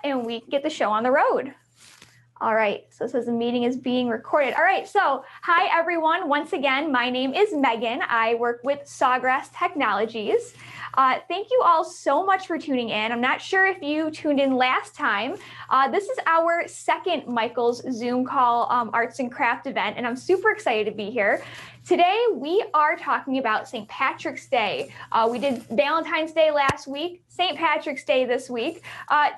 and we can get the show on the road. All right, so it says the meeting is being recorded. All right, so hi everyone. Once again, my name is Megan. I work with Sawgrass Technologies. Thank you all so much for tuning in. I'm not sure if you tuned in last time. This is our second Michael's Zoom call arts and craft event, and I'm super excited to be here. Today, we are talking about St. Patrick's Day. We did Valentine's Day last week, St. Patrick's Day this week.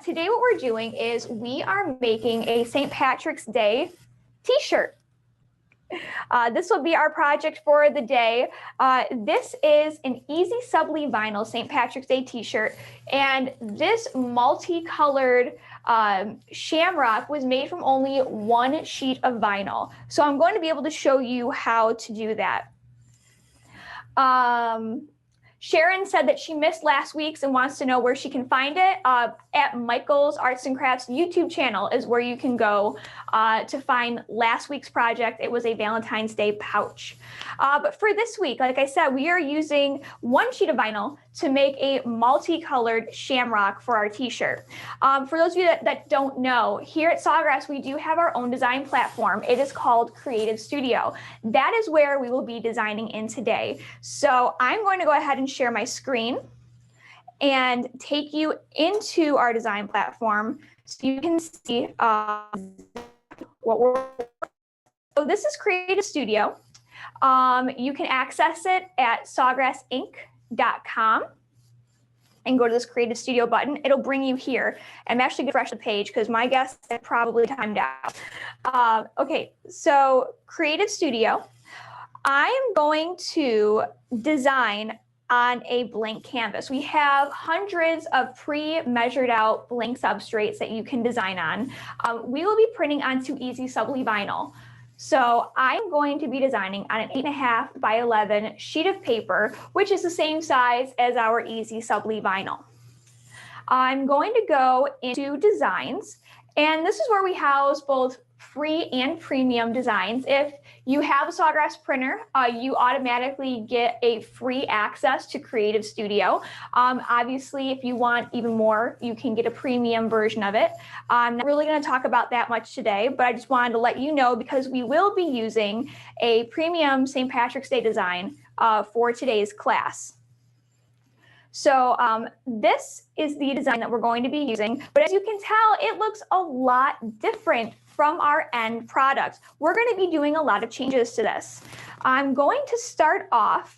Today, what we're doing is we are making a St. Patrick's Day t-shirt. This will be our project for the day. This is an EasySubli Vinyl St. Patrick's Day t-shirt, and this multicolored shamrock was made from only one sheet of vinyl. So I'm going to be able to show you how to do that. Sharon said that she missed last week's and wants to know where she can find it. At Michael's Arts and Crafts YouTube channel is where you can go to find last week's project. It was a Valentine's Day pouch. But for this week, like I said, we are using one sheet of vinyl to make a multicolored shamrock for our t-shirt. For those of you that don't know, here at Sawgrass, we do have our own design platform. It is called Creative Studio. That is where we will be designing in today. So I'm going to go ahead and share my screen and take you into our design platform so you can see what we're. So this is Creative Studio. You can access it at sawgrassink.com and go to this Creative Studio button. It'll bring you here. I'm actually going to refresh the page because my guess is probably timed out. Okay, so Creative Studio. I am going to design on a blank canvas. We have hundreds of pre-measured out blank substrates that you can design on. We will be printing onto EasySubli Vinyl. So I'm going to be designing on an 8.5 by 11 sheet of paper, which is the same size as our EasySubli Vinyl. I'm going to go into designs, and this is where we house both free and premium designs. If you have a Sawgrass printer, you automatically get a free access to Creative Studio. Obviously, if you want even more, you can get a premium version of it. I'm not really going to talk about that much today, but I just wanted to let you know because we will be using a premium St. Patrick's Day design for today's class. So this is the design that we're going to be using, but as you can tell, it looks a lot different from our end product. We're going to be doing a lot of changes to this. I'm going to start off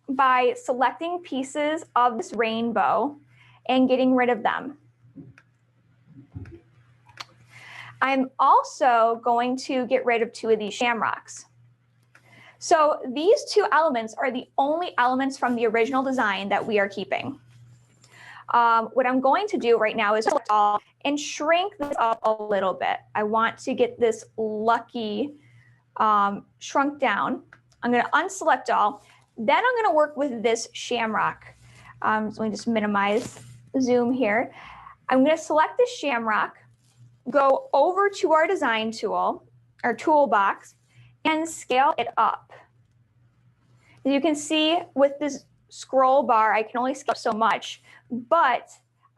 by selecting pieces of this rainbow and getting rid of them. I'm also going to get rid of 2 of these shamrocks. So these 2 elements are the only elements from the original design that we are keeping. What I'm going to do right now is select all and shrink this up a little bit. I want to get this lucky shrunk down. I'm going to unselect all. Then I'm going to work with this shamrock. So let me just minimize zoom here. I'm going to select this shamrock, go over to our design tool, our toolbox, and scale it up. As you can see with this scroll bar, I can only scale up so much, but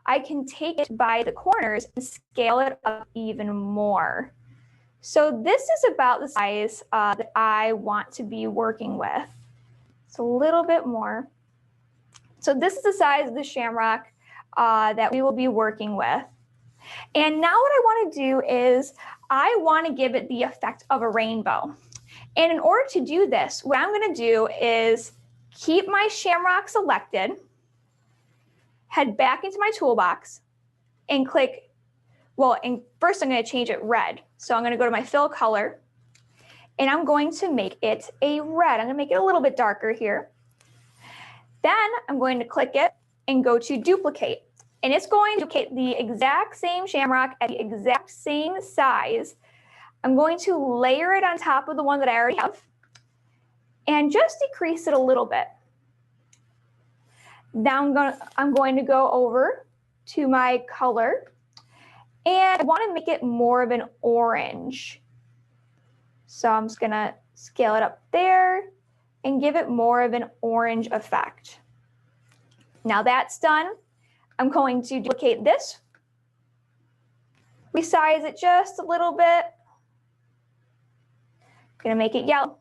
I can take it by the corners and scale it up even more. So this is about the size that I want to be working with. It's a little bit more. So this is the size of the shamrock that we will be working with. And now what I want to do is I want to give it the effect of a rainbow. And in order to do this, what I'm going to do is keep my shamrock selected, head back into my toolbox, and click, and first I'm going to change it red. So I'm going to go to my fill color, and I'm going to make it a red. I'm going to make it a little bit darker here. Then I'm going to click it and go to duplicate. And it's going to duplicate the exact same shamrock at the exact same size. I'm going to layer it on top of the one that I already have and just decrease it a little bit. Now I'm going to go over to my color, and I want to make it more of an orange. So I'm just going to scale it up there and give it more of an orange effect. Now that's done. I'm going to duplicate this resize it just a little bit. Gonna make it yellow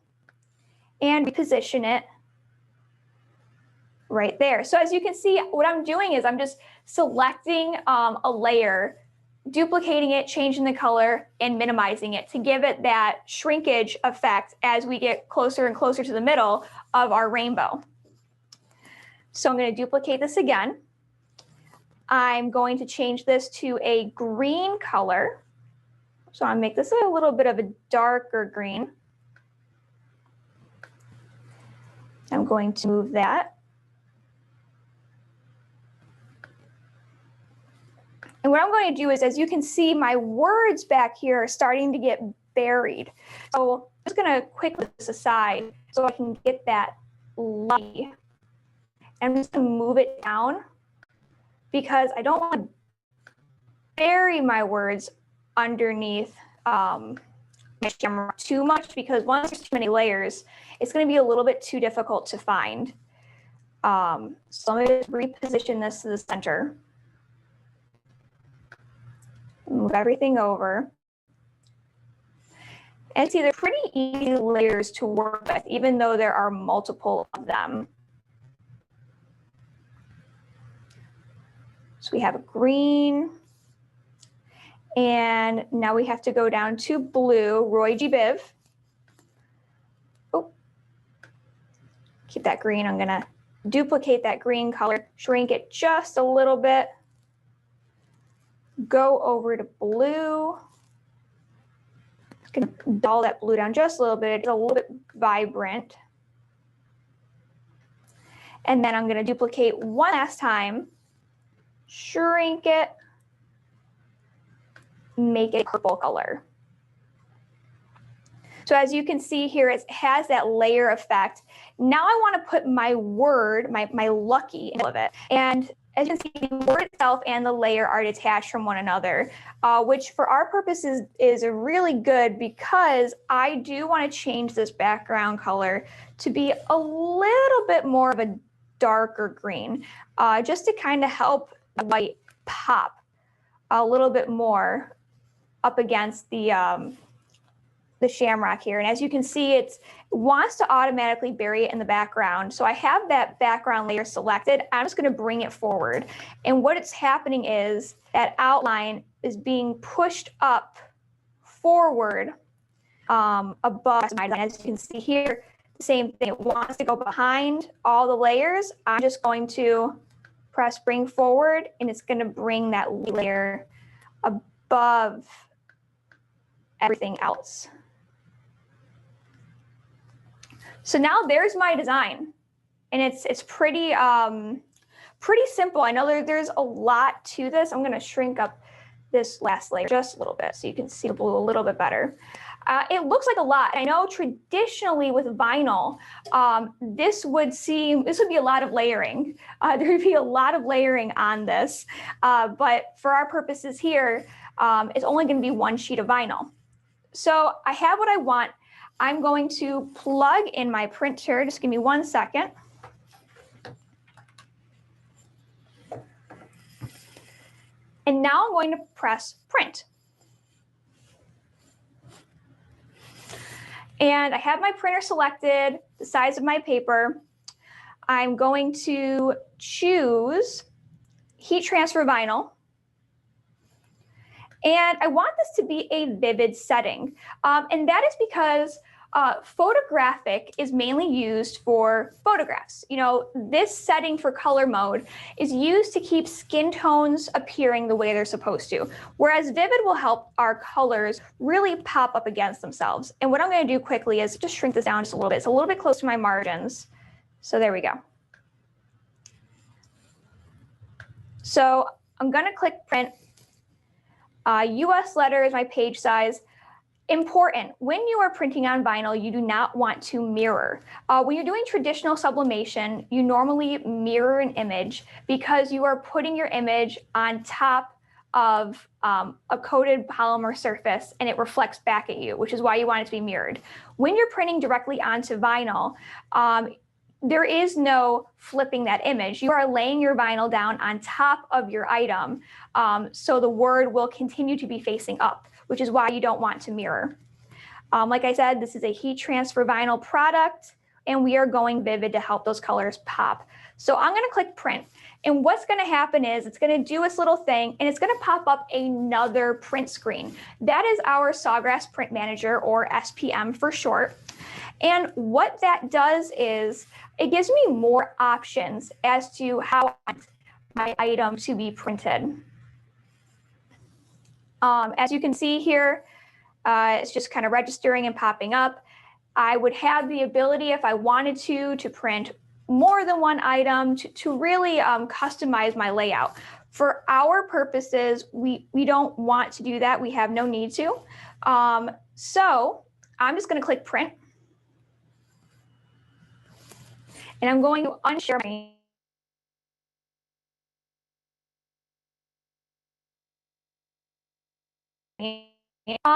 and reposition it right there. So as you can see, what I'm doing is I'm just selecting a layer, duplicating it, changing the color, and minimizing it to give it that shrinkage effect as we get closer and closer to the middle of our rainbow. So I'm going to duplicate this again. I'm going to change this to a green color. So I'll make this a little bit of a darker green. I'm going to move that. And what I'm going to do is, as you can see, my words back here are starting to get buried. So I'm just going to quickly put this aside so I can get that light. And I'm just going to move it down because I don't want to bury my words underneath my camera too much, because once there's too many layers, it's going to be a little bit too difficult to find. So I'm going to reposition this to the center. Move everything over. And see, they're pretty easy layers to work with, even though there are multiple of them. So we have a green. And now we have to go down to blue, Roy G. Biv. Oh, keep that green. I'm gonna duplicate that green color, shrink it just a little bit. Go over to blue. Gonna dull that blue down just a little bit. It's a little bit vibrant. And then I'm gonna duplicate one last time, shrink it, make it a purple color. So as you can see here, it has that layer effect. Now I want to put my word, my lucky, in of it. And as you can see, the word itself and the layer are detached from one another, which for our purposes is really good, because I do want to change this background color to be a little bit more of a darker green, just to kind of help the white pop a little bit more up against the shamrock here. And as you can see, it wants to automatically bury it in the background. So I have that background layer selected. I'm just going to bring it forward. And what it's happening is that outline is being pushed up forward above my design. As you can see here, the same thing. It wants to go behind all the layers. I'm just going to press bring forward, and it's going to bring that layer above everything else. So now there's my design, and it's pretty pretty simple. I know there's a lot to this. I'm going to shrink up this last layer just a little bit so you can see the blue a little bit better. It looks like a lot. I know traditionally with vinyl, this would be a lot of layering. There would be a lot of layering on this, but for our purposes here, it's only going to be one sheet of vinyl. So I have what I want. I'm going to plug in my printer. Just give me 1 second. And now I'm going to press print. And I have my printer selected, the size of my paper. I'm going to choose heat transfer vinyl. And I want this to be a vivid setting. And that is because photographic is mainly used for photographs. You know, this setting for color mode is used to keep skin tones appearing the way they're supposed to, whereas vivid will help our colors really pop up against themselves. And what I'm going to do quickly is just shrink this down just a little bit. It's a little bit close to my margins. So there we go. So I'm going to click print. US letter is my page size. Important, when you are printing on vinyl, you do not want to mirror. When you're doing traditional sublimation, you normally mirror an image because you are putting your image on top of a coated polymer surface, and it reflects back at you, which is why you want it to be mirrored. When you're printing directly onto vinyl, there is no flipping that image. You are laying your vinyl down on top of your item, so the word will continue to be facing up, which is why you don't want to mirror. Like I said, this is a heat transfer vinyl product, and we are going vivid to help those colors pop. So I'm gonna click print. And what's gonna happen is it's gonna do its little thing, and it's gonna pop up another print screen. That is our Sawgrass Print Manager, or SPM for short. And what that does is it gives me more options as to how I want my item to be printed. As you can see here, it's just kind of registering and popping up. I would have the ability, if I wanted to print more than one item to really customize my layout. For our purposes, we don't want to do that. We have no need to. So I'm just going to click print. And I'm going to unshare my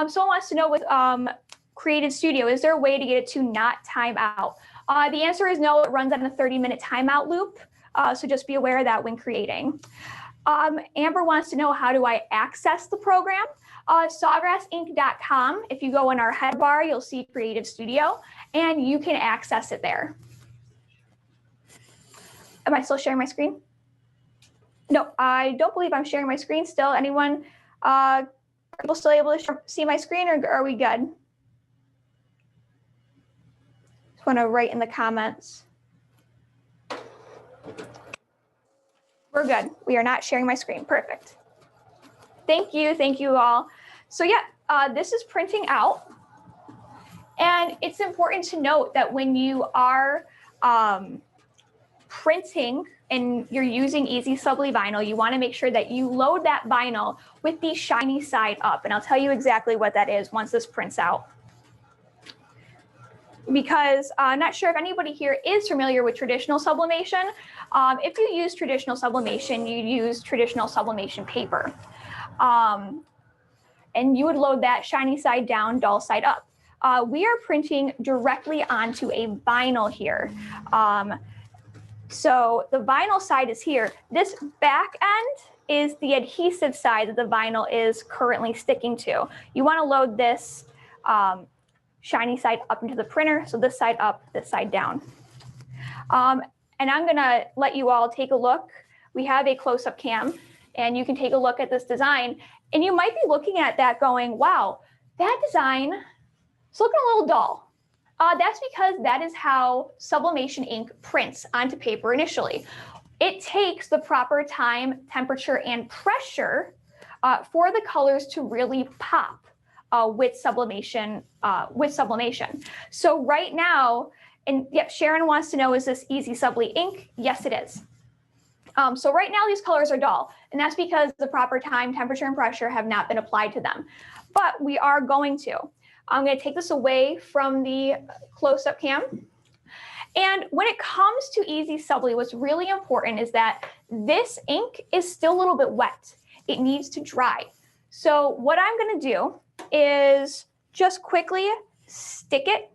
someone wants to know with Creative Studio, is there a way to get it to not time out? The answer is no, it runs on a 30-minute timeout loop. So just be aware of that when creating. Amber wants to know, how do I access the program? Sawgrassink.com. If you go in our head bar, you'll see Creative Studio, and you can access it there. Am I still sharing my screen? No, I don't believe I'm sharing my screen still. Anyone, are people still able to see my screen, or are we good? Just want to write in the comments. We're good. We are not sharing my screen. Perfect. Thank you all. So yeah, this is printing out. And it's important to note that when you are printing and you're using EasySubli Vinyl, you want to make sure that you load that vinyl with the shiny side up. And I'll tell you exactly what that is once this prints out. Because I'm not sure if anybody here is familiar with traditional sublimation. If you use traditional sublimation, you use traditional sublimation paper. And you would load that shiny side down, dull side up. We are printing directly onto a vinyl here. So the vinyl side is here. This back end is the adhesive side that the vinyl is currently sticking to. You want to load this shiny side up into the printer. So this side up, this side down. And I'm gonna let you all take a look. We have a close-up cam, and you can take a look at this design. And you might be looking at that going, wow, that design is looking a little dull. That's because that is how sublimation ink prints onto paper initially. It takes the proper time, temperature, and pressure for the colors to really pop with sublimation. So right now, and yep, Sharon wants to know, is this EasySubli ink? Yes, it is. So right now these colors are dull, and that's because the proper time, temperature, and pressure have not been applied to them. But we are going to. I'm going to take this away from the close-up cam. And when it comes to EasySubli, what's really important is that this ink is still a little bit wet. It needs to dry. So what I'm going to do is just quickly stick it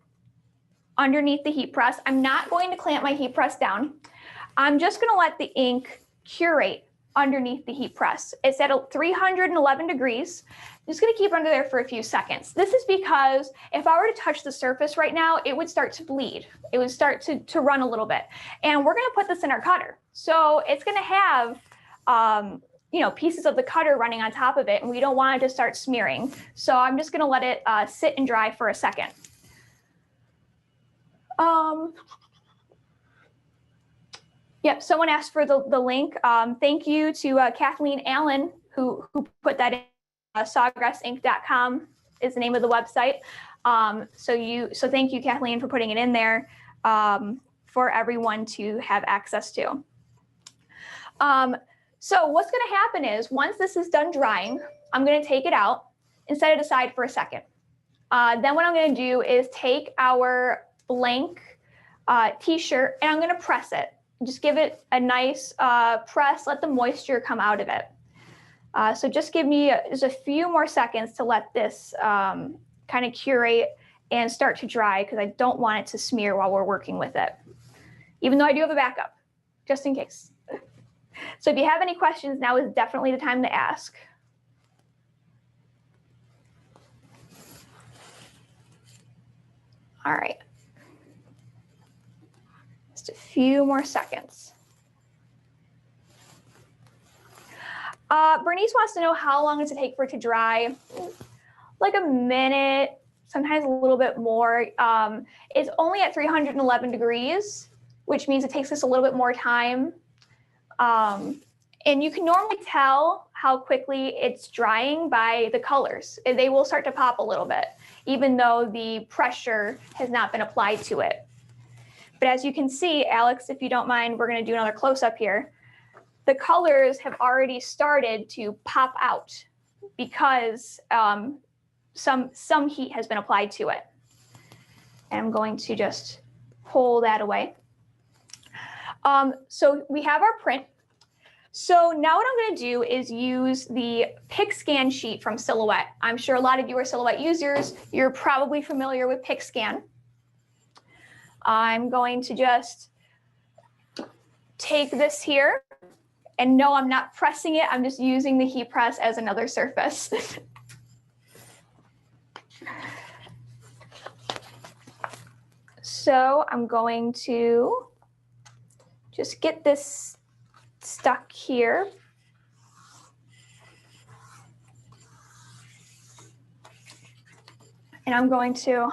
underneath the heat press. I'm not going to clamp my heat press down. I'm just going to let the ink curate underneath the heat press. It's at 311 degrees. I'm just going to keep it under there for a few seconds. This is because if I were to touch the surface right now, it would start to bleed. It would start to run a little bit. And we're going to put this in our cutter. So it's going to have pieces of the cutter running on top of it, and we don't want it to start smearing. So I'm just going to let it sit and dry for a second. Yep, someone asked for the link. Thank you to Kathleen Allen who put that in. Sawgrassink.com is the name of the website. So thank you, Kathleen, for putting it in there for everyone to have access to. So what's going to happen is once this is done drying, I'm going to take it out and set it aside for a second. Then what I'm going to do is take our blank t-shirt and I'm going to press it. Just give it a nice press, let the moisture come out of it. So just give me just a few more seconds to let this kind of curate and start to dry because I don't want it to smear while we're working with it. even though I do have a backup, just in case. So if you have any questions, now is definitely the time to ask. All right. Just a few more seconds. Bernice wants to know how long does it take for it to dry? Like a minute, sometimes a little bit more. It's only at 311 degrees, which means it takes us a little bit more time. And you can normally tell how quickly it's drying by the colors. They will start to pop a little bit, even though the pressure has not been applied to it. But as you can see, Alex, if you don't mind, we're going to do another close-up here. The colors have already started to pop out because some heat has been applied to it. And I'm going to just pull that away. So we have our print. So now what I'm going to do is use the PixScan sheet from Silhouette. I'm sure a lot of you are Silhouette users. You're probably familiar with PixScan. I'm going to just take this here. And no, I'm not pressing it. I'm just using the heat press as another surface. So I'm going to just get this stuck here. And I'm going to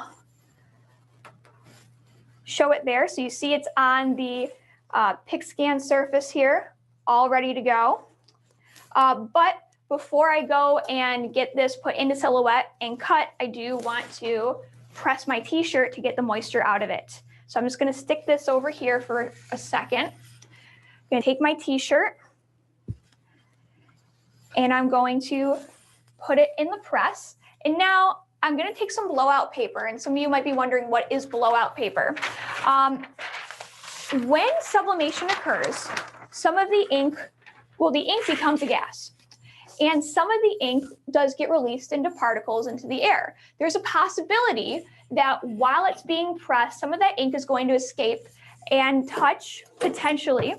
show it there. So you see it's on the PixScan surface here, all ready to go. But before I go and get this put into Silhouette and cut, I do want to press my t-shirt to get the moisture out of it. So I'm just going to stick this over here for a second. I'm going to take my t-shirt and I'm going to put it in the press. And now I'm going to take some blowout paper, and some of you might be wondering, what is blowout paper? When sublimation occurs, some of the ink, well, the ink becomes a gas. And some of the ink does get released into particles into the air. There's a possibility that while it's being pressed, some of that ink is going to escape and touch, potentially,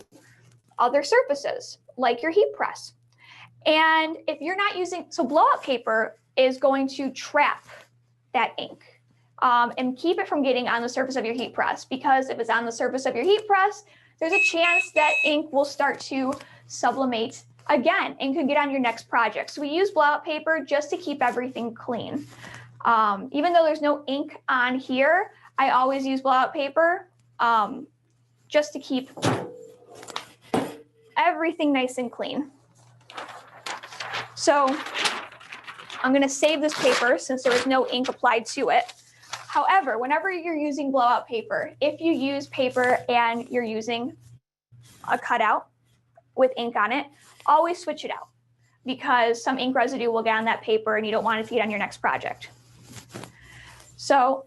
other surfaces, like your heat press. And if you're not using, so blowout paper is going to trap that ink and keep it from getting on the surface of your heat press, because if it's on the surface of your heat press, there's a chance that ink will start to sublimate again and could get on your next project. So we use blowout paper just to keep everything clean. Even though there's no ink on here, I always use blowout paper just to keep everything nice and clean. So I'm going to save this paper since there was no ink applied to it. However, whenever you're using blowout paper, if you use paper and you're using a cutout with ink on it, always switch it out, because some ink residue will get on that paper and you don't want it to get on your next project. So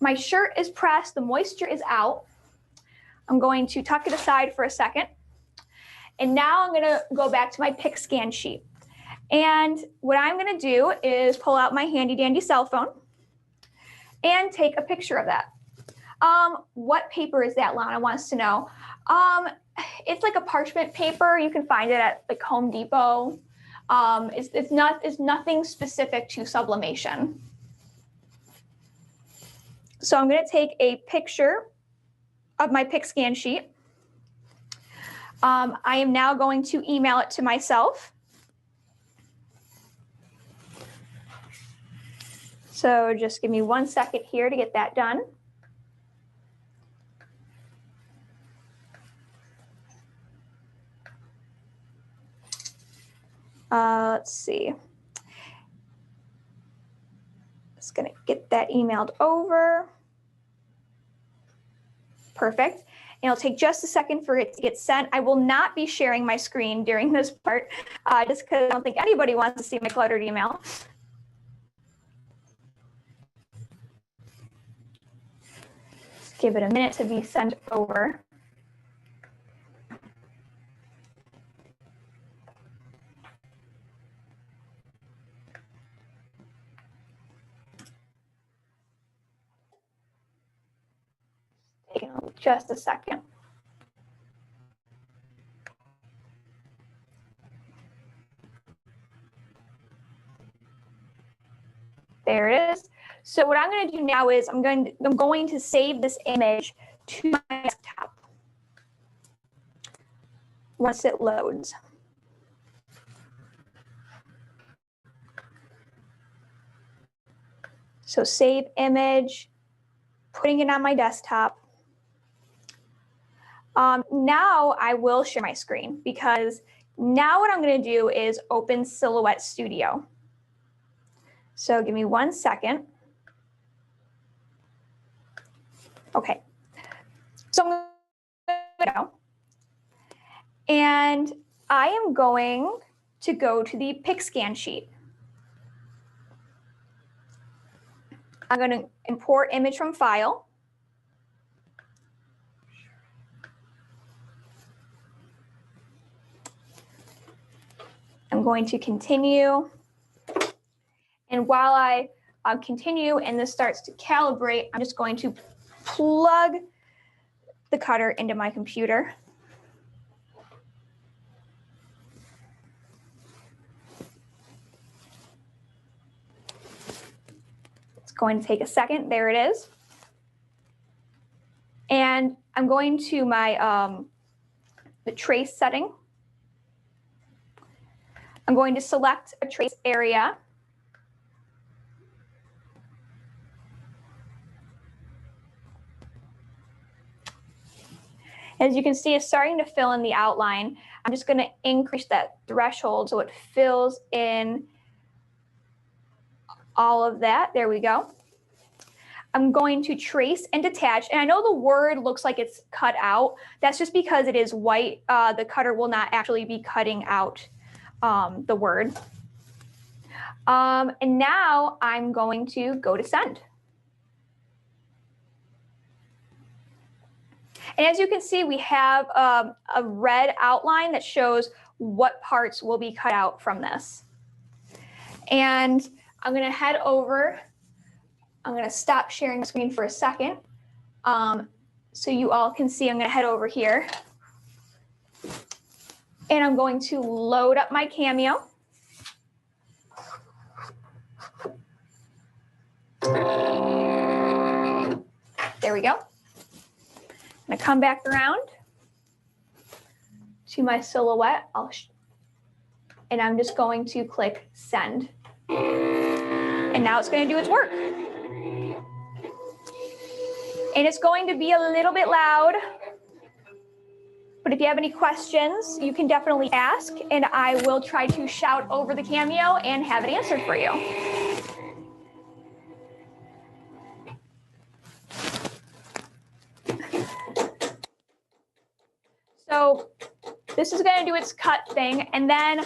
my shirt is pressed, the moisture is out. I'm going to tuck it aside for a second. And now I'm going to go back to my PixScan sheet. And what I'm going to do is pull out my handy dandy cell phone and take a picture of that. What paper is that, Lana wants to know? It's like a parchment paper. You can find it at like Home Depot. It's nothing specific to sublimation. So I'm going to take a picture of my PixScan sheet. I am now going to email it to myself. So just give me 1 second here to get that done. Let's see. Just gonna get that emailed over. Perfect. And it'll take just a second for it to get sent. I will not be sharing my screen during this part, just because I don't think anybody wants to see my cluttered email. Just give it a minute to be sent over. Taking a just a second. There it is. So what I'm going to do now is I'm going to save this image to my desktop once it loads. So save image, putting it on my desktop. Now I will share my screen, because now what I'm going to do is open Silhouette Studio. So give me 1 second. Okay, so I'm going to go, and I am going to go to the PixScan sheet. I'm going to import image from file. I'm going to continue. And while I continue and this starts to calibrate, I'm just going to plug the cutter into my computer. It's going to take a second. There it is. And I'm going to my the trace setting. I'm going to select a trace area. As you can see, it's starting to fill in the outline. I'm just going to increase that threshold so it fills in all of that. There we go. I'm going to trace and detach. And I know the word looks like it's cut out. That's just because it is white. The cutter will not actually be cutting out the word. And now I'm going to go to send. And as you can see, we have a red outline that shows what parts will be cut out from this. And I'm going to head over. I'm going to stop sharing the screen for a second so you all can see. I'm going to head over here. And I'm going to load up my Cameo. There we go. I'm going to come back around to my Silhouette, and I'm just going to click send. And now it's going to do its work. And it's going to be a little bit loud, but if you have any questions, you can definitely ask, and I will try to shout over the Cameo and have it answered for you. So this is going to do its cut thing, and then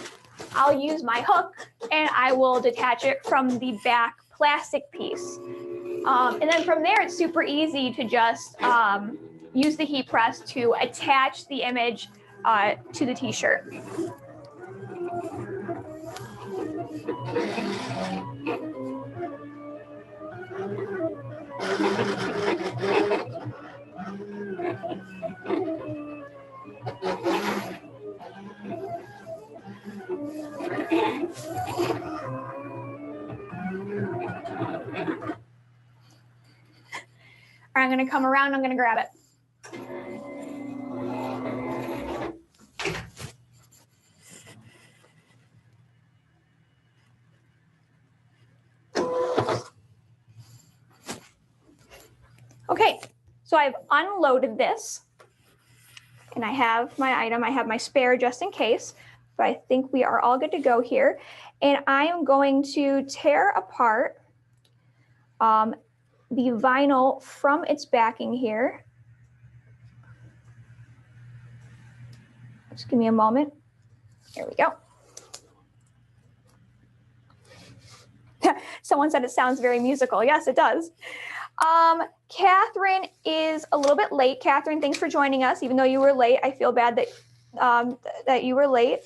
I'll use my hook and I will detach it from the back plastic piece. And then from there, it's super easy to just use the heat press to attach the image to the t-shirt. I'm going to come around, I'm going to grab it. Okay, so I've unloaded this and I have my item. I have my spare just in case, but I think we are all good to go here. And I am going to tear apart the vinyl from its backing here. Just give me a moment. Here we go. Someone said it sounds very musical. Yes, it does. Catherine is a little bit late. Catherine, thanks for joining us. Even though you were late, I feel bad that that you were late.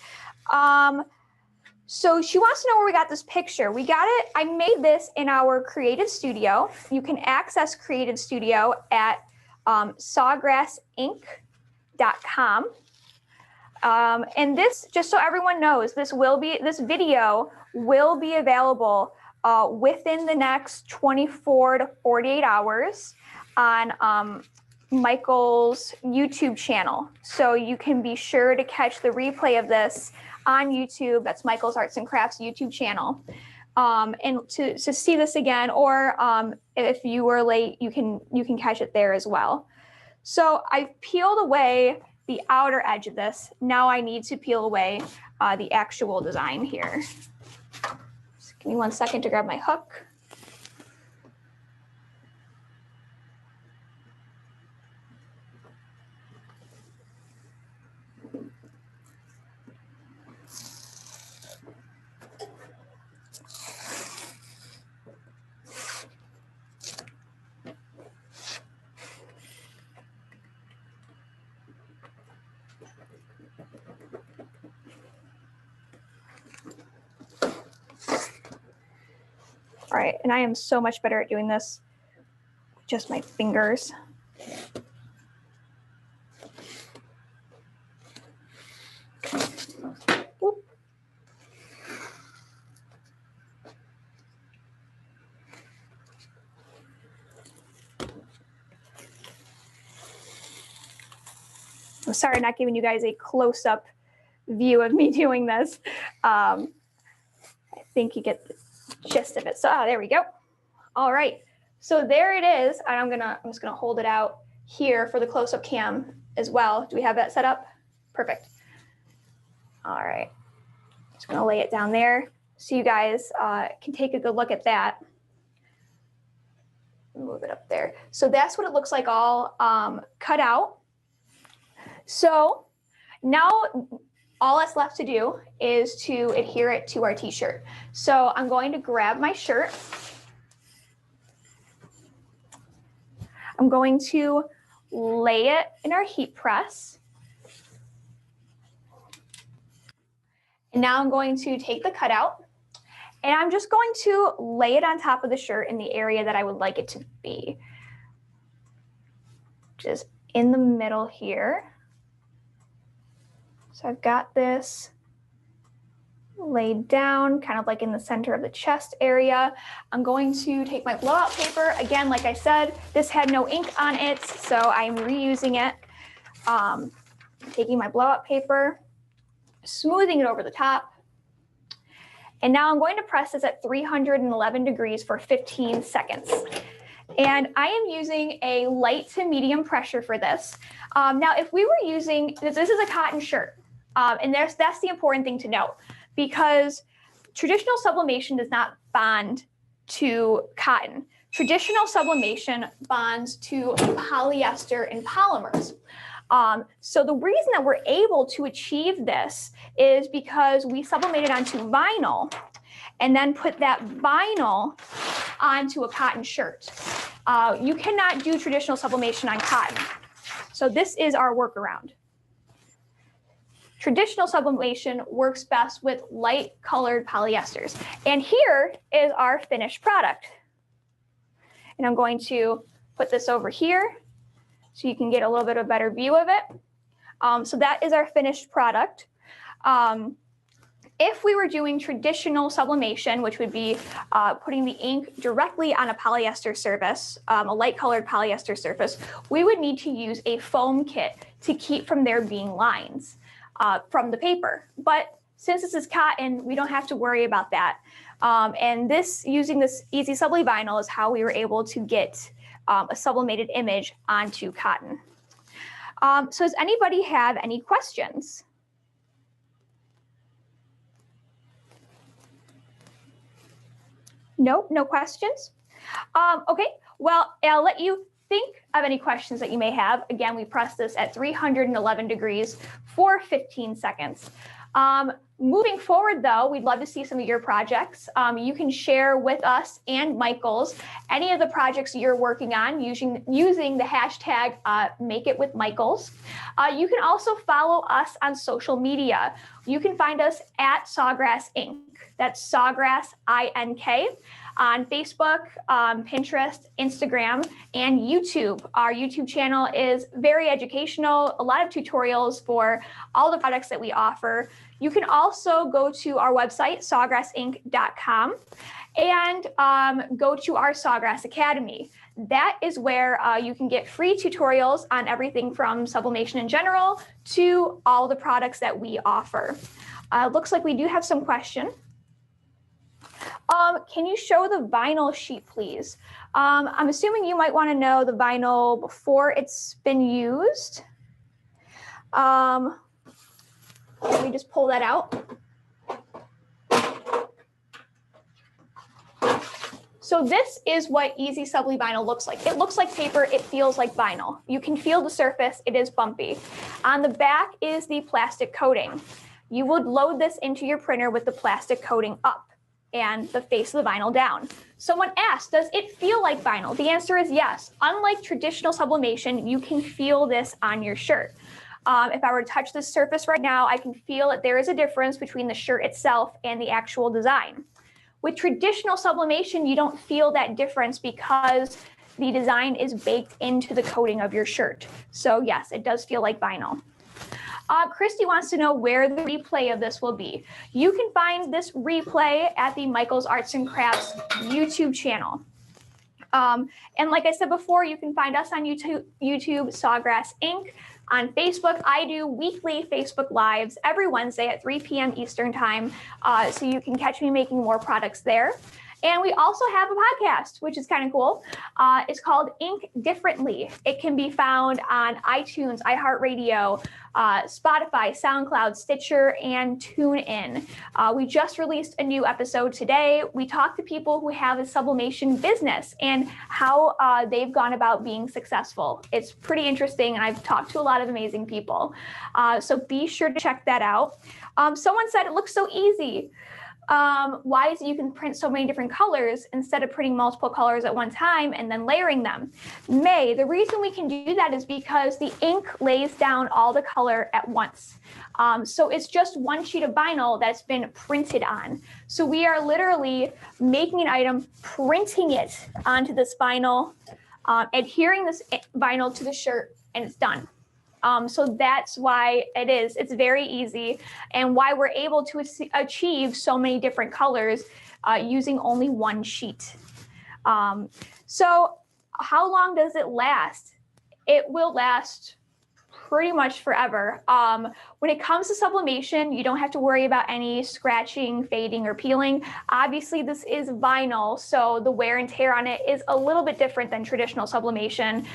So she wants to know where we got this picture. We got it. I made this in our Creative Studio. You can access Creative Studio at sawgrassink.com. And this, just so everyone knows, this video will be available within the next 24 to 48 hours on Michael's YouTube channel. So you can be sure to catch the replay of this on YouTube. That's Michael's Arts and Crafts YouTube channel. And to see this again, or if you were late, you can catch it there as well. So I've peeled away the outer edge of this. Now I need to peel away the actual design here. Just give me 1 second to grab my hook. All right, and I am so much better at doing this with just my fingers. Whoop. I'm sorry, not giving you guys a close-up view of me doing this. I think you get the gist of it. So there we go. All right, so there it is. And I'm just gonna hold it out here for the close-up cam as well. Do we have that set up? Perfect. All right, just gonna lay it down there so you guys can take a good look at that. Move it up there. So that's what it looks like all cut out. So now all that's left to do is to adhere it to our t-shirt. So I'm going to grab my shirt. I'm going to lay it in our heat press. And now I'm going to take the cutout and I'm just going to lay it on top of the shirt in the area that I would like it to be. Just in the middle here. So I've got this laid down, kind of like in the center of the chest area. I'm going to take my blowout paper. Again, like I said, this had no ink on it, so I'm reusing it. Taking my blowout paper, smoothing it over the top. And now I'm going to press this at 311 degrees for 15 seconds. And I am using a light to medium pressure for this. Now, if we were using, this is a cotton shirt. And that's the important thing to note, because traditional sublimation does not bond to cotton. Traditional sublimation bonds to polyester and polymers. So the reason that we're able to achieve this is because we sublimated onto vinyl and then put that vinyl onto a cotton shirt. You cannot do traditional sublimation on cotton. So this is our workaround. Traditional sublimation works best with light colored polyesters. And here is our finished product. And I'm going to put this over here so you can get a little bit of a better view of it. So that is our finished product. If we were doing traditional sublimation, which would be putting the ink directly on a polyester surface, a light colored polyester surface, we would need to use a foam kit to keep from there being lines from the paper. But since this is cotton, we don't have to worry about that. And using this EasySubli Vinyl is how we were able to get a sublimated image onto cotton. So does anybody have any questions? No, no questions? Okay, well, I'll let you think of any questions that you may have. Again, we press this at 311 degrees for 15 seconds. Moving forward, though, we'd love to see some of your projects. You can share with us and Michael's any of the projects you're working on using the hashtag #MakeItWithMichaels. You can also follow us on social media. You can find us at Sawgrass Ink. That's Sawgrass INK. On Facebook, Pinterest, Instagram, and YouTube. Our YouTube channel is very educational, a lot of tutorials for all the products that we offer. You can also go to our website, sawgrassink.com, and go to our Sawgrass Academy. That is where you can get free tutorials on everything from sublimation in general to all the products that we offer. Looks like we do have some questions. Can you show the vinyl sheet, please? I'm assuming you might want to know the vinyl before it's been used. Let me just pull that out. So this is what EasySubli Vinyl looks like. It looks like paper, it feels like vinyl. You can feel the surface, it is bumpy. On the back is the plastic coating. You would load this into your printer with the plastic coating up and the face of the vinyl down. Someone asked, does it feel like vinyl? The answer is yes. Unlike traditional sublimation, you can feel this on your shirt. If I were to touch this surface right now, I can feel that there is a difference between the shirt itself and the actual design. With traditional sublimation, you don't feel that difference because the design is baked into the coating of your shirt. So yes, it does feel like vinyl. Christy wants to know where the replay of this will be. You can find this replay at the Michael's Arts and Crafts YouTube channel. And like I said before, you can find us on YouTube, Sawgrass Ink. On Facebook, I do weekly Facebook Lives every Wednesday at 3 p.m. Eastern Time, so you can catch me making more products there. And we also have a podcast, which is kind of cool. It's called Ink Differently. It can be found on iTunes, iHeartRadio, Spotify, SoundCloud, Stitcher, and TuneIn. We just released a new episode today. We talk to people who have a sublimation business and how they've gone about being successful. It's pretty interesting, and I've talked to a lot of amazing people. So be sure to check that out. Someone said it looks so easy. Why is it you can print so many different colors instead of printing multiple colors at one time and then layering them? May, the reason we can do that is because the ink lays down all the color at once. So it's just one sheet of vinyl that's been printed on. So we are literally making an item, printing it onto this vinyl, adhering this vinyl to the shirt, and it's done. So that's why it's very easy, and why we're able to achieve so many different colors using only one sheet. So how long does it last? It will last pretty much forever. When it comes to sublimation, you don't have to worry about any scratching, fading, or peeling. Obviously, this is vinyl, so the wear and tear on it is a little bit different than traditional sublimation.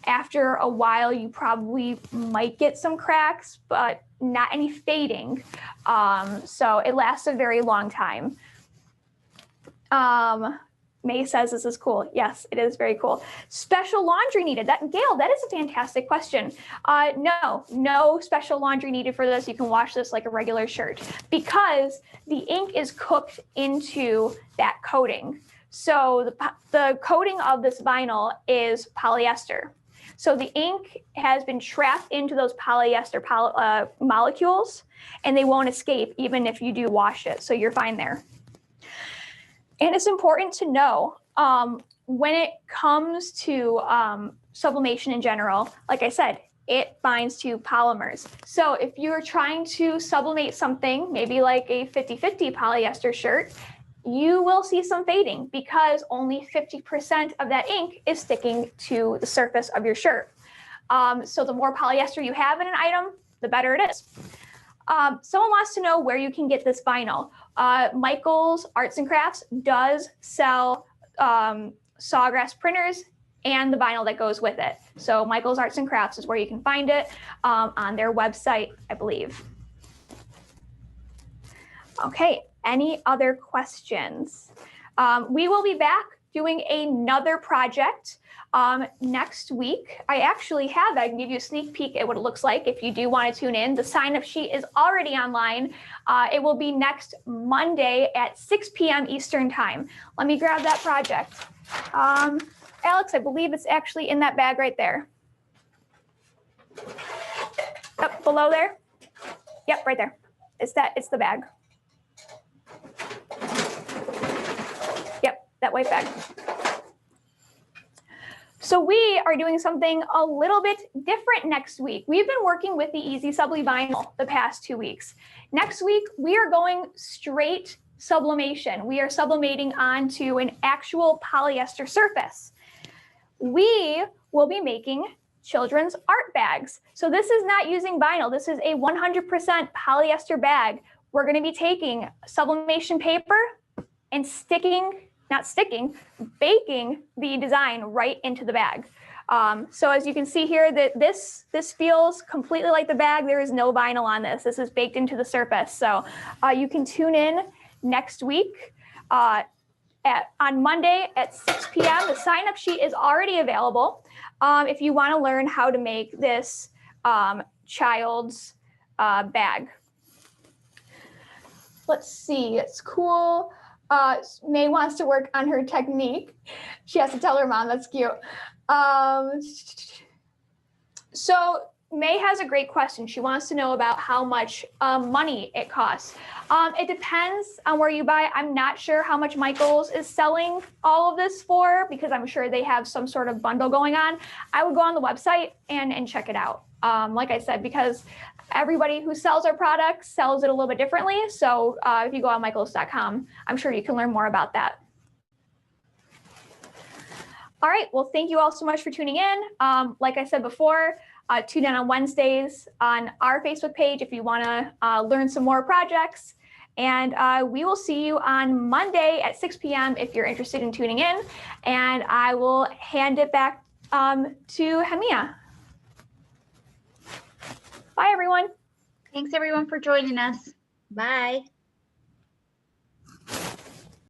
After a while, you probably might get some cracks, but not any fading. So it lasts a very long time. May says this is cool. Yes, it is very cool. Special laundry needed. Gail, that is a fantastic question. No special laundry needed for this. You can wash this like a regular shirt because the ink is cooked into that coating. So the coating of this vinyl is polyester. So the ink has been trapped into those polyester molecules, and they won't escape even if you do wash it. So you're fine there. And it's important to know when it comes to sublimation in general, like I said, it binds to polymers. So if you're trying to sublimate something, maybe like a 50-50 polyester shirt, you will see some fading because only 50% of that ink is sticking to the surface of your shirt. So the more polyester you have in an item, the better it is. Someone wants to know where you can get this vinyl. Michael's Arts and Crafts does sell Sawgrass printers and the vinyl that goes with it. So Michael's Arts and Crafts is where you can find it on their website, I believe. Okay, any other questions? We will be back doing another project next week. I actually have, I can give you a sneak peek at what it looks like if you do want to tune in. The sign-up sheet is already online. It will be next Monday at 6 p.m. Eastern time. Let me grab that project. Alex, I believe it's actually in that bag right there. Up below there. Yep, right there. It's the bag. Yep, that white bag. So we are doing something a little bit different next week. We've been working with the EasySubli Vinyl the past 2 weeks. Next week, we are going straight sublimation. We are sublimating onto an actual polyester surface. We will be making children's art bags. So this is not using vinyl. This is a 100% polyester bag. We're going to be taking sublimation paper and baking the design right into the bag. So as you can see here, that this feels completely like the bag. There is no vinyl on this. This is baked into the surface. So you can tune in next week on Monday at 6 p.m. The sign-up sheet is already available if you want to learn how to make this child's bag. Let's see, it's cool. May wants to work on her technique. She has to tell her mom, that's cute. So May has a great question. She wants to know about how much money it costs. It depends on where you buy. I'm not sure how much Michaels is selling all of this for because I'm sure they have some sort of bundle going on. I would go on the website and check it out. Like I said, because everybody who sells our products sells it a little bit differently. So if you go on michaels.com, I'm sure you can learn more about that. All right, well, thank you all so much for tuning in. Like I said before, tune in on Wednesdays on our Facebook page if you want to learn some more projects. And we will see you on Monday at 6 p.m. if you're interested in tuning in. And I will hand it back to Hamia. Bye, everyone. Thanks, everyone, for joining us. Bye.